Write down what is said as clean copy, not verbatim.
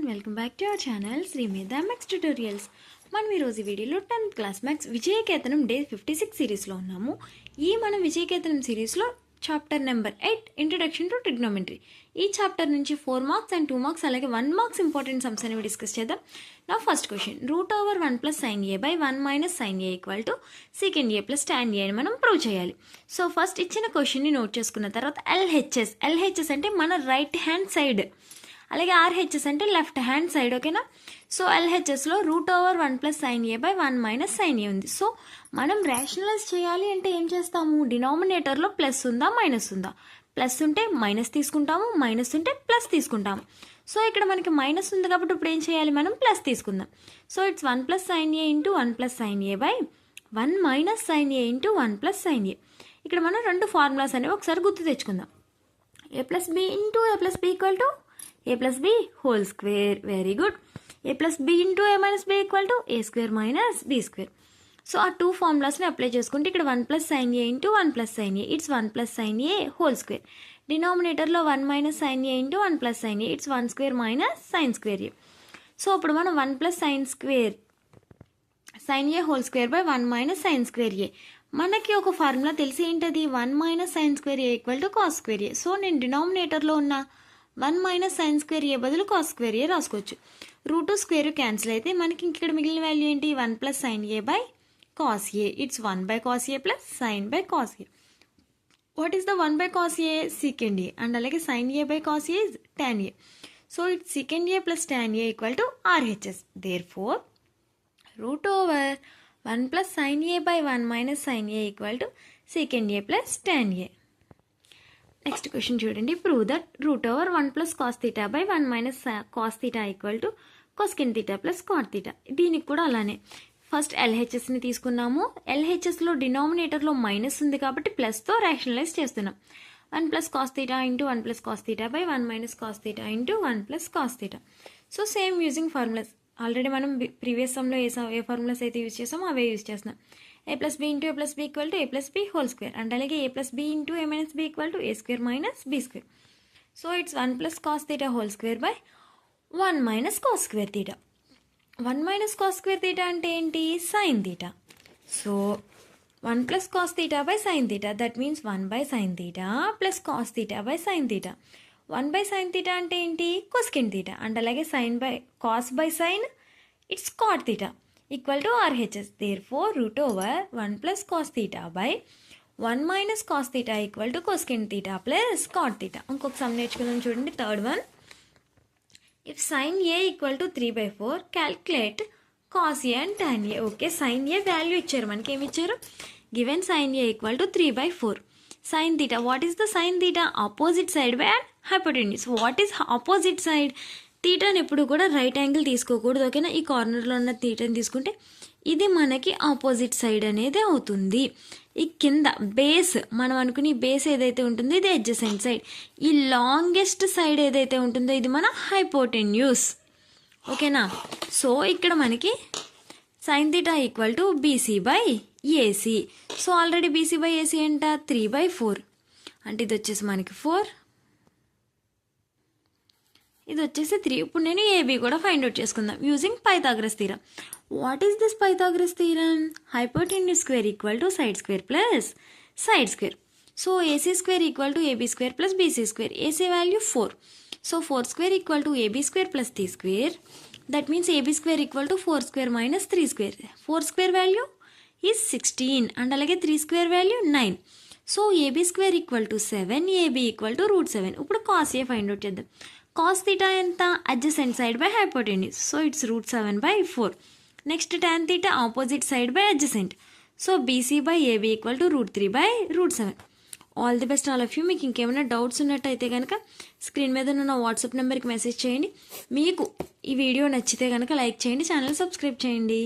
Welcome back to our channel Sri Medha maths tutorials. మనం ఈరోజు వీడియోలో 10th క్లాస్ మ్యాథ్స్ విజయకేతనం డే 56 సిరీస్లో ఉన్నాము. మనం విజయకేతనం సిరీస్లో chapter number 8 introduction to trigonometry. ఈ చాప్టర్ నుంచి 4 మార్క్స్ అండ్ 2 మార్క్స్ అలాగే 1 మార్క్స్ ఇంపార్టెంట్ సమ్స్ అనేవి డిస్కస్ చేద్దాం. నా first question, √1 + sin a / 1 - sin a = sec a + tan a అని మనం ప్రూవ్ చేయాలి. సో ఫస్ట్ ఇచ్చిన క్వశ్చన్ని నోట్ చేసుకున్న తర్వాత LHS అంటే మన రైట్ హ్యాండ్ సైడ్, అలాగే RHS అంటే లెఫ్ట్ హ్యాండ్ సైడ్. ఓకేనా? సో LHSలో √1 + sin a / 1 - sin a ఉంది. సో మనం రేషనలైజ్ చేయాలి అంటే ఏం చేస్తాము? డినామినేటర్లో ప్లస్ ఉందా మైనస్ ఉందా? ప్లస్ ఉంటే మైనస్ తీసుకుంటాము, మైనస్ ఉంటే ప్లస్ తీసుకుంటాము. సో ఇక్కడ మనకి మైనస్ ఉంది కాబట్టి ఇప్పుడు ఏం చేయాలి? మనం ప్లస్ తీసుకుందాం. So it's 1 + sin a × 1 + sin a / 1 - sin a × 1 + sin a. ఇక్కడ మనం రెండు ఫార్ములాస్ అనేవి ఒకసారి గుర్తు తెచ్చుకుందాం. a + b × a + b = a + b whole square. Very good. a + b × a - b = a² - b². So ఆ టూ ఫార్ములాస్ని అప్లై చేసుకుంటే ఇక్కడ 1 + sin a × 1 + sin a it's 1 + sin a whole square. డినామినేటర్లో 1 - sin a × 1 + sin a it's 1² - sin²a. So ఇప్పుడు మనం 1 + sin a whole square / 1 - sin²a. మనకి ఒక formula తెలిసి ఏంటది? 1 - sin²a = cos²a. సో నేను డినామినేటర్లో ఉన్న 1 - sin²a బదులు cos²a రాసుకోవచ్చు. √2² క్యాన్సిల్ అయితే మనకి ఇక్కడ మిగిలిన వాల్యూ ఏంటి? 1 + sin a / cos a. It's 1/cos a + sin/cos a. What is the 1/cos a? Sec a. And అలాగే sin a/cos a is tan a. So it's sec a + tan a = RHS. Therefore, √1 + sin a / 1 - sin a = sec a + tan a. Next question చూడండి. Prove that √1 + cos θ / 1 - cos θ = cosecant θ + cot θ. దీనికి కూడా అలానే first LHSని తీసుకున్నాము. LHSలో డినామినేటర్లో minus ఉంది కాబట్టి ప్లస్తో rationalise చేస్తున్నాం. 1 + cos θ × 1 + cos θ / 1 - cos θ × 1 + cos θ. So same using formulas. Already మనం previous సమ్లో ఏ ఫార్ములాస్ అయితే యూజ్ చేసామో అవే యూజ్ చేస్తున్నాం. a + b × a + b = a + b whole square. And అలాగే a + b × a - b = a² - b². So it's 1 + cos θ whole square / 1 - cos² θ. 1 - cos² θ అంటే ఏంటి? sin θ. So 1 + cos θ / sin θ, that means 1/sin θ + cos θ / sin θ. 1/sin θ అంటే ఏంటి? cosecant θ. And అలాగే cos/sin it's cot θ = RHS. Therefore, √1 + cos θ / 1 - cos θ = cosecant θ + cot θ. ఇంకొక some నేర్చుకుందాం చూడండి. Third one, if sin a = 3/4, calculate cos a and tan a. Okay, sin a value ఇచ్చారు. మనకి ఏమి ఇచ్చారు? Given sin a = 3/4. sin θ, what is the sin θ? Opposite side by and hypotenuse. What is opposite side? థీటాని ఎప్పుడు కూడా right angle తీసుకోకూడదు. ఓకేనా? ఈ కార్నర్లో ఉన్న థీటాని తీసుకుంటే ఇది మనకి ఆపోజిట్ సైడ్ అనేది అవుతుంది. ఈ కింద బేస్, మనం అనుకుని బేస్ ఏదైతే ఉంటుందో ఇది అడ్జసెంట్ సైడ్. ఈ లాంగెస్ట్ సైడ్ ఏదైతే ఉంటుందో ఇది మన హైపోటెన్యూస్. ఓకేనా? సో ఇక్కడ మనకి sin θ = BC/AC. So already BC/AC ఎంత? 3/4. అంటే ఇది వచ్చేసి మనకి 4, ఇది వచ్చేసి 3. ఇప్పుడు నేను AB కూడా ఫైండ్ అవుట్ చేసుకుందాం using Pythagoras theorem. What is this Pythagoras theorem? Hypotenuse square = side square plus side square. So AC² = AB² + BC². AC value 4. So 4² = AB² + C². That means AB² = 4² - 3². 4² value is 16 and అలాగే 3² value 9. So AB² = 7, AB = √7. ఇప్పుడు cos A find out చేద్దాం. cos θ ఎంత? Adjacent side by hypotenuse. So it's √7/4. Next tan θ opposite side by adjacent. So BC/AB = √3/√7. All the best all of you. మీకు ఇంకేమైనా doubts ఉన్నట్టయితే కనుక screen మీద ఉన్న WhatsApp నెంబర్కి మెసేజ్ చేయండి. మీకు ఈ వీడియో నచ్చితే కనుక లైక్ చేయండి, ఛానల్ సబ్స్క్రైబ్ చేయండి.